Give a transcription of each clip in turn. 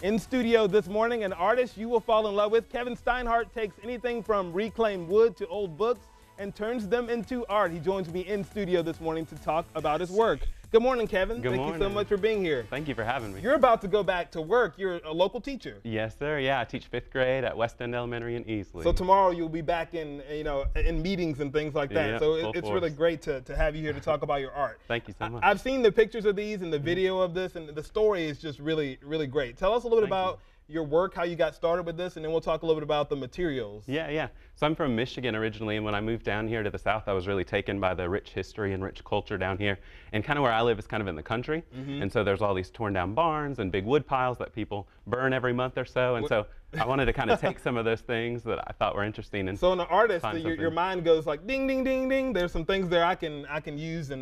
In studio this morning, an artist you will fall in love with. Kevin Stinehart takes anything from reclaimed wood to old books and turns them into art. He joins me in studio this morning to talk about his work. Good morning, Kevin. Good morning. Thank you so much for being here. Thank you for having me. You're about to go back to work. You're a local teacher. Yes, sir. Yeah, I teach 5th grade at West End Elementary in Easley. So tomorrow you'll be back in, in meetings and things like that. Yeah, so it's really great to have you here to talk about your art. Thank you so much. I've seen the pictures of these and the video of this, and the story is just really, really great. Tell us a little bit about your work, how you got started with this, and then we'll talk a little bit about the materials. Yeah. So I'm from Michigan originally, and when I moved down here to the South, I was really taken by the rich history and rich culture down here. And kind of where I live is kind of in the country, and so there's all these torn down barns and big wood piles that people burn every month or so. And so I wanted to kind of take some of those things that I thought were interesting. And so, in an artist, your mind goes like ding, ding, ding, ding. There's some things there I can use and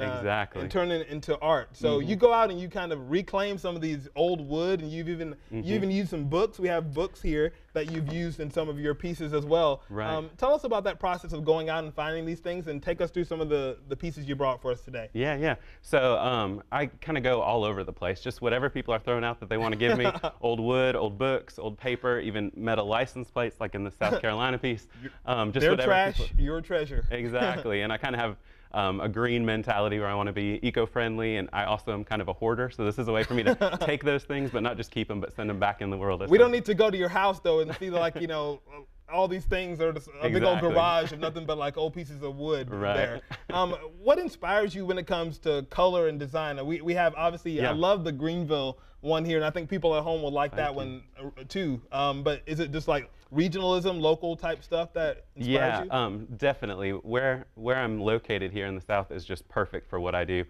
turn it into art. So you go out and you kind of reclaim some of these old wood, and you even used some books. We have books here that you've used in some of your pieces as well. Right. Tell us about that process of going out and finding these things, and take us through some of the pieces you brought for us today. Yeah. So I kind of go all over the place, just whatever people are throwing out that they want to give me. Old wood, old books, old paper, even metal license plates like in the South Carolina piece. Just their trash, your treasure. Exactly. And I kind of have a green mentality where I want to be eco-friendly, and I also am kind of a hoarder, so this is a way for me to take those things but not just keep them but send them back in the world. We don't need to go to your house though and see all these things are just a big old garage of nothing but like old pieces of wood there. What inspires you when it comes to color and design? We have obviously, I love the Greenville one here, and I think people at home will like that one too. But is it just like regionalism, local type stuff that inspires you? Yeah, definitely. Where I'm located here in the South is just perfect for what I do.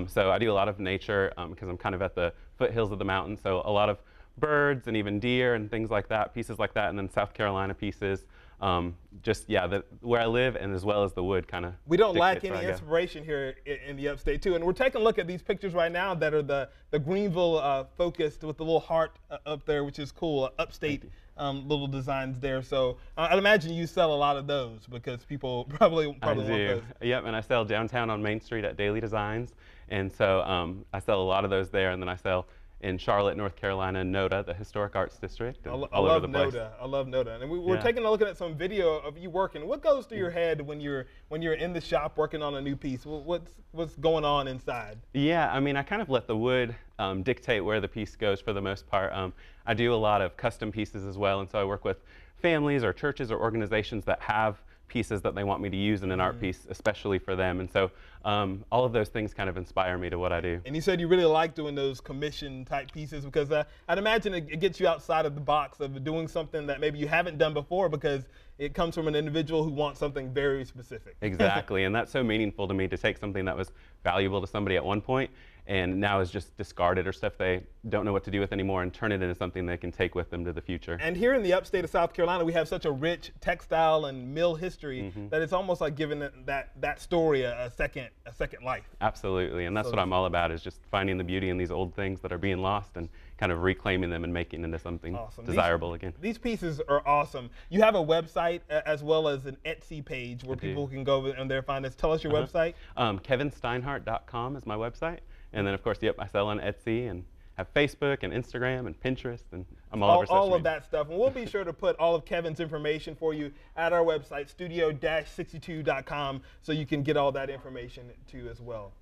So I do a lot of nature because I'm kind of at the foothills of the mountain, so a lot of birds and even deer and things like that, pieces like that, and then South Carolina pieces. Where I live and as well as the wood kind of. We don't lack any inspiration here in the upstate too, and we're taking a look at these pictures right now that are the Greenville focused with the little heart up there, which is cool. Upstate little designs there. So I'd imagine you sell a lot of those because people probably want those. Yep, and I sell downtown on Main Street at Daily Designs, and so I sell a lot of those there, and then I sell in Charlotte, North Carolina, NODA, the Historic Arts District, all over the place. I love NODA. And we're taking a look at some video of you working. What goes through your head when you're in the shop working on a new piece? What's going on inside? Yeah, I mean, I kind of let the wood dictate where the piece goes for the most part. I do a lot of custom pieces as well, and so I work with families or churches or organizations that have pieces that they want me to use in an art piece, especially for them. And so all of those things kind of inspire me to what I do. And you said you really like doing those commission type pieces because I'd imagine it gets you outside of the box of doing something that maybe you haven't done before because it comes from an individual who wants something very specific. Exactly, and that's so meaningful to me to take something that was valuable to somebody at one point and now is just discarded or stuff they don't know what to do with anymore and turn it into something they can take with them to the future. And here in the upstate of South Carolina, we have such a rich textile and mill history that it's almost like giving that story a second life. Absolutely, and that's what I'm all about, is just finding the beauty in these old things that are being lost and kind of reclaiming them and making into something desirable again. These pieces are awesome. You have a website as well as an Etsy page where people can go and there find this. Tell us your website. KevinStinehart.com is my website. And then, of course, I sell on Etsy and have Facebook and Instagram and Pinterest, and I'm all over social media. All of that stuff. And we'll be sure to put all of Kevin's information for you at our website, studio-62.com, so you can get all that information too as well.